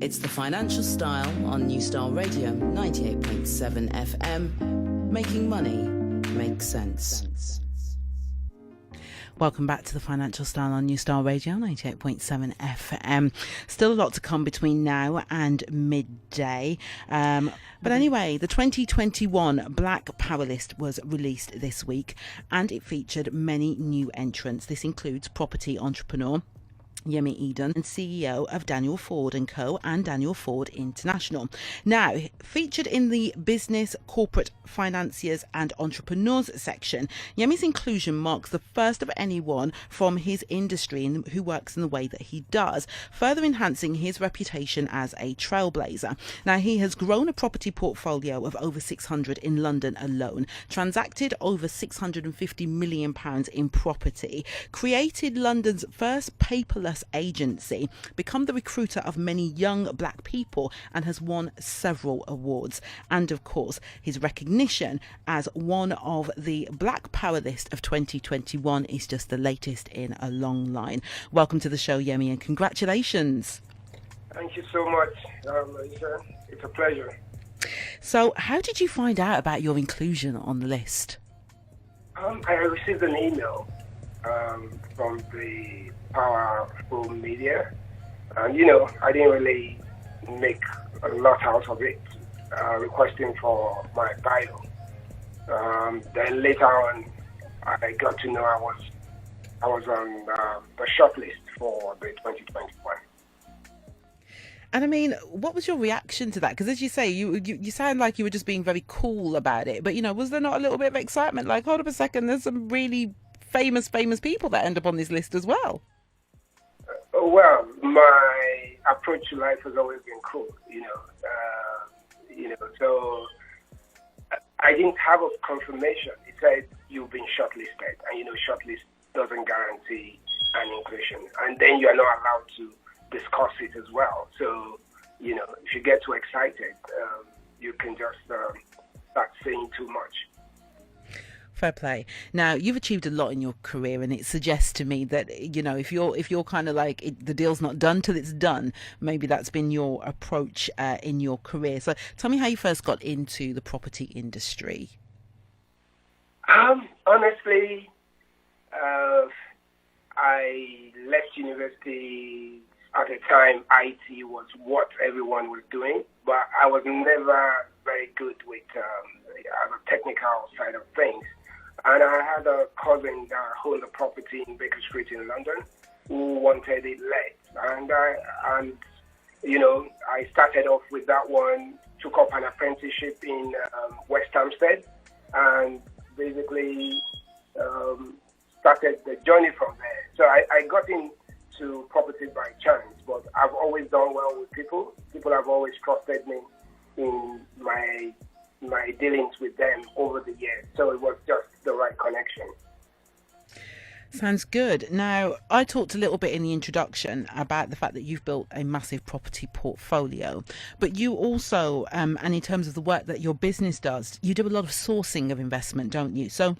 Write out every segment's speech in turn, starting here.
It's the Financial Style on New Style Radio 98.7 FM. Making money makes sense. Welcome back to the Financial Style on New Style Radio 98.7 FM. Still a lot to come between now and midday. But anyway, the 2021 Black Powerlist was released this week and it featured many new entrants. This includes property entrepreneur Yemi Edun and CEO of Daniel Ford & Co. and Daniel Ford International. Now, featured in the business, corporate, financiers and entrepreneurs section, Yemi's inclusion marks the first of anyone from his industry who works in the way that he does, further enhancing his reputation as a trailblazer. Now, he has grown a property portfolio of over 600 in London alone, transacted over £650 million in property, created London's first paperless agency, become the recruiter of many young black people and has won several awards. And of course, his recognition as one of the Black Powerlist of 2021 is just the latest in a long line. Welcome to the show, Yemi, and congratulations. Thank you so much, Merisha. It's a pleasure. So how did you find out about your inclusion on the list? I received an email from the Powerful Media, and I didn't really make a lot out of it, requesting for my bio. Then later on, I got to know I was on the shortlist for the 2021. And I mean, what was your reaction to that? Because as you say, you sound like you were just being very cool about it. But, was there not a little bit of excitement? Like, hold up a second, there's some really famous people that end up on this list as well. Well, my approach to life has always been cool, so I didn't have a confirmation. It said you've been shortlisted, and shortlist doesn't guarantee an inclusion, and then you are not allowed to discuss it as well. So, if you get too excited, you can just start saying too much. Fair play. Now, you've achieved a lot in your career, and it suggests to me that, if you're kind of like, the deal's not done till it's done, maybe that's been your approach in your career. So tell me how you first got into the property industry. Honestly, I left university at a time IT was what everyone was doing, but I was never very good with the technical side of things. And I had a cousin that owned a property in Baker Street in London who wanted it let. And I started off with that one, took up an apprenticeship in West Hampstead, and basically started the journey from there. So I got into property by chance, but I've always done well with people. People have always trusted me in my dealings with them over the years. So it was just the right connection. Sounds good. Now, I talked a little bit in the introduction about the fact that you've built a massive property portfolio, but you also, and in terms of the work that your business does, you do a lot of sourcing of investment, don't you? So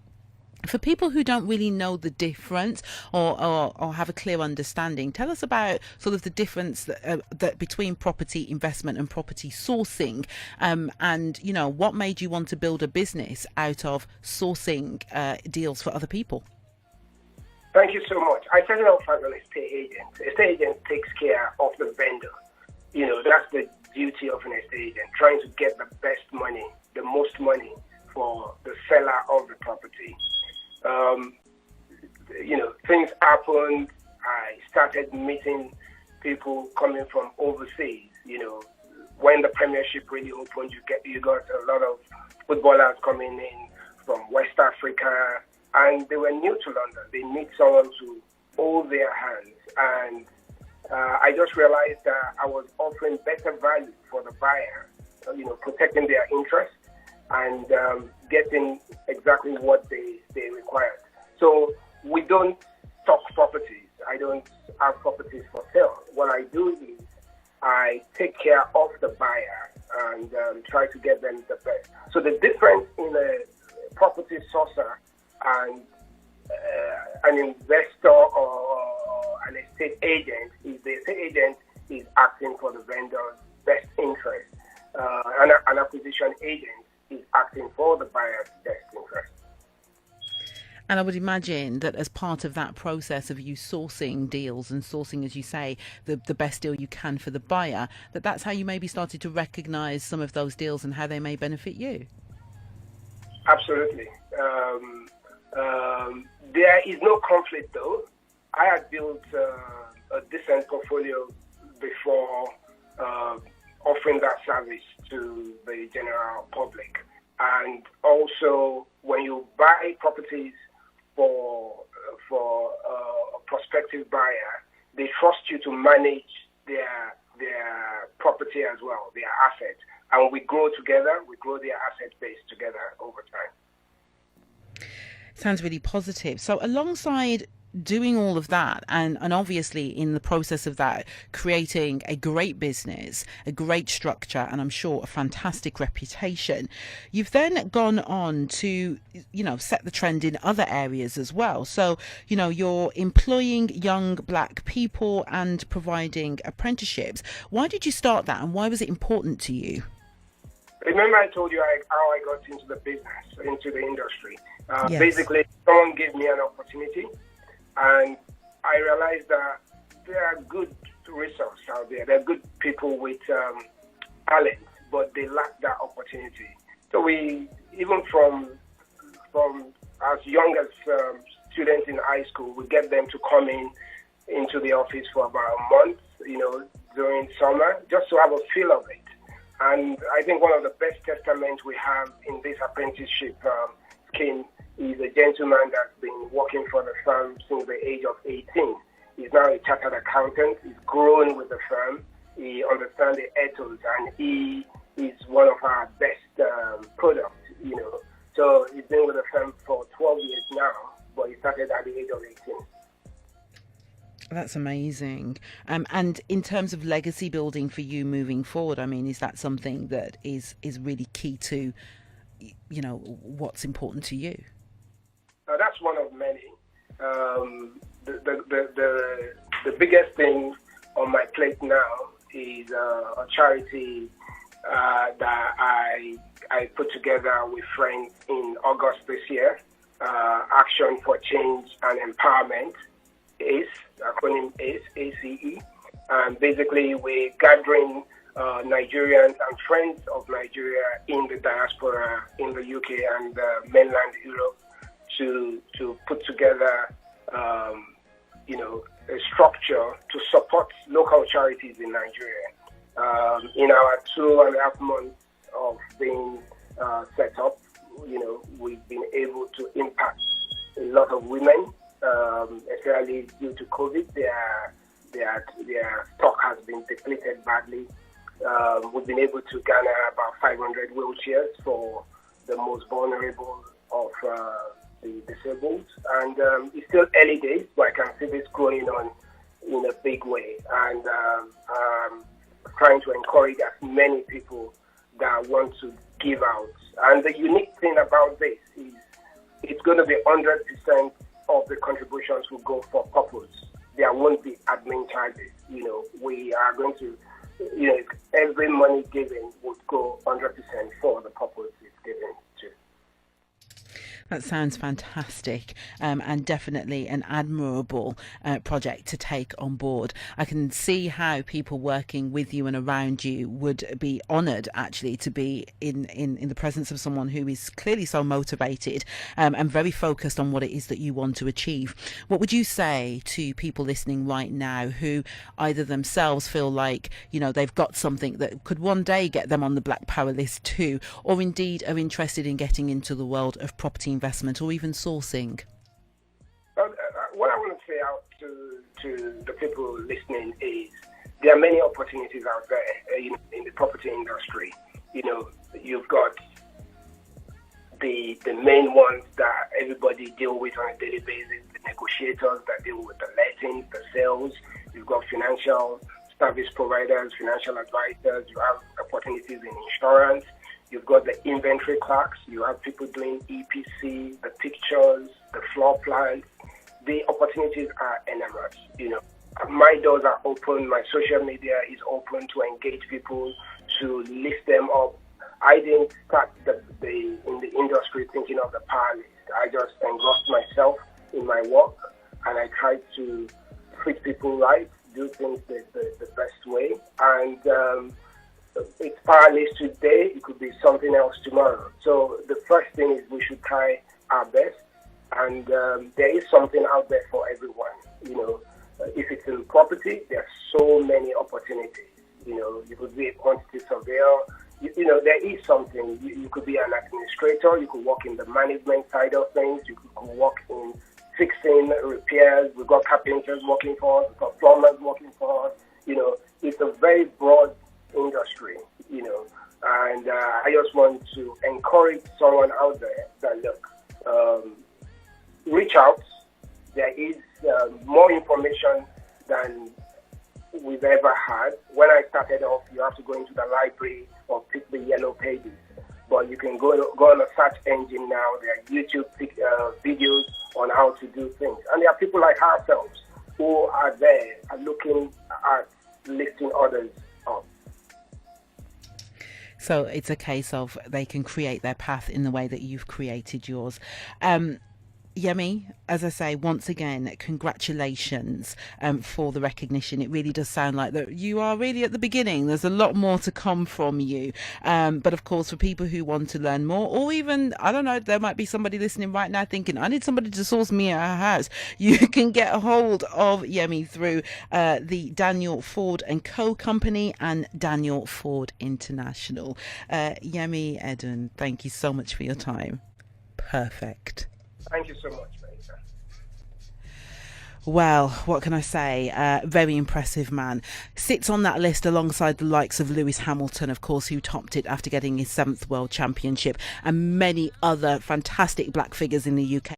for people who don't really know the difference or have a clear understanding, tell us about sort of the difference that between property investment and property sourcing, and what made you want to build a business out of sourcing deals for other people. Thank you so much. I started off as an estate agent. Estate agent takes care of the vendor. That's the duty of an estate agent, trying to get the best money, the most money for the seller of the property. Things happened. I started meeting people coming from overseas. When the Premiership really opened, you got a lot of footballers coming in from West Africa, and they were new to London. They need someone to hold their hands, and I just realized that I was offering better value for the buyer, protecting their interest and getting exactly what they required. So we don't stock properties. I don't have properties for sale. What I do is I take care of the buyer and try to get them the best. So the difference in a property sourcer and an investor or an estate agent is the estate agent is acting for the vendor's best interest. An acquisition agent is acting for the buyer's best interest. And I would imagine that as part of that process of you sourcing deals and sourcing, as you say, the best deal you can for the buyer, that's how you maybe started to recognise some of those deals and how they may benefit you. Absolutely. There is no conflict, though. I had built a decent portfolio before offering that service to the general public. And also, when you buy properties for a prospective buyer, they trust you to manage their property as well, their asset. And we grow together, we grow their asset base together over time. Sounds really positive. So alongside doing all of that and obviously in the process of that creating a great business, a great structure, and I'm sure a fantastic reputation, you've then gone on to set the trend in other areas as well. So you're employing young black people and providing apprenticeships. Why did you start that and why was it important to you? Remember I told you how I got into the business, into the industry. Yes. Basically, someone gave me an opportunity, and I realized that there are good resources out there. There are good people with talent, but they lack that opportunity. So we, even from as young as students in high school, we get them to come into the office for about a month, during summer, just to have a feel of it. And I think one of the best testaments we have in this apprenticeship scheme is a gentleman that's been working for the firm since the age of 18. He's now a chartered accountant. He's grown with the firm. He understands the ethos, and he is one of our best products, So he's been with the firm for 12 years now, but he started at the age of 18. That's amazing. And in terms of legacy building for you moving forward, I mean, is that something that is really key to, what's important to you? That's one of many. The biggest thing on my plate now is a charity that I put together with friends in August this year. Action for Change and Empowerment, ACE, acronym ACE, ACE. And basically, we're gathering Nigerians and friends of Nigeria in the diaspora in the UK and mainland Europe to put together, a structure to support local charities in Nigeria. In our 2.5 months of being set up, we've been able to impact a lot of women, especially due to COVID. Their stock has been depleted badly. We've been able to garner about 500 wheelchairs for the most vulnerable of the disabled. And it's still early days, but I can see this growing on in a big way. And trying to encourage as many people that want to give out. And the unique thing about this is it's going to be 100% of the contributions will go for purpose. There won't be admin charges. We are going to, every money given would go 100% for the purpose it's given to. That sounds fantastic, and definitely an admirable project to take on board. I can see how people working with you and around you would be honoured actually to be in the presence of someone who is clearly so motivated and very focused on what it is that you want to achieve. What would you say to people listening right now who either themselves feel like, they've got something that could one day get them on the Black Powerlist too, or indeed are interested in getting into the world of property investment or even sourcing? What I want to say out to the people listening is there are many opportunities out there in the property industry. You've got the main ones that everybody deal with on a daily basis, the negotiators that deal with the lettings, the sales. You've got financial service providers, financial advisors. You have opportunities in insurance. You've got the inventory clerks. You have people doing EPC, the pictures, the floor plans. The opportunities are enormous. my doors are open. My social media is open to engage people, to lift them up. I didn't start in the industry thinking of the power list. I just engrossed myself in my work, and I tried to treat people right, do things the best way. And it's power list today. It could be something else tomorrow. So the first thing is we should try our best. And there is something out there for everyone. You know, if it's in property, there are so many opportunities. You know, you could be a quantity surveyor. You know, there is something. You could be an administrator. You could work in the management side of things. You could work in fixing repairs. We've got carpenters working for us. We've got plumbers working for us. You know, it's a very broad industry, you know. And I just want to encourage someone out there that, look, reach out. There is more information than we've ever had. When I started off, you have to go into the library or pick the yellow pages. But you can go on a search engine now. There are YouTube videos on how to do things. And there are people like ourselves who are there and looking at lifting others up. So it's a case of they can create their path in the way that you've created yours. Yemi, as I say, once again, congratulations for the recognition. It really does sound like that you are really at the beginning. There's a lot more to come from you. But of course, for people who want to learn more, or even, I don't know, there might be somebody listening right now thinking, I need somebody to source me a house. You can get a hold of Yemi through the Daniel Ford & Co. company and Daniel Ford International. Yemi Edun, thank you so much for your time. Perfect. Thank you so much, Merisha. Well, what can I say? Very impressive man. Sits on that list alongside the likes of Lewis Hamilton, of course, who topped it after getting his 7th World Championship, and many other fantastic black figures in the UK.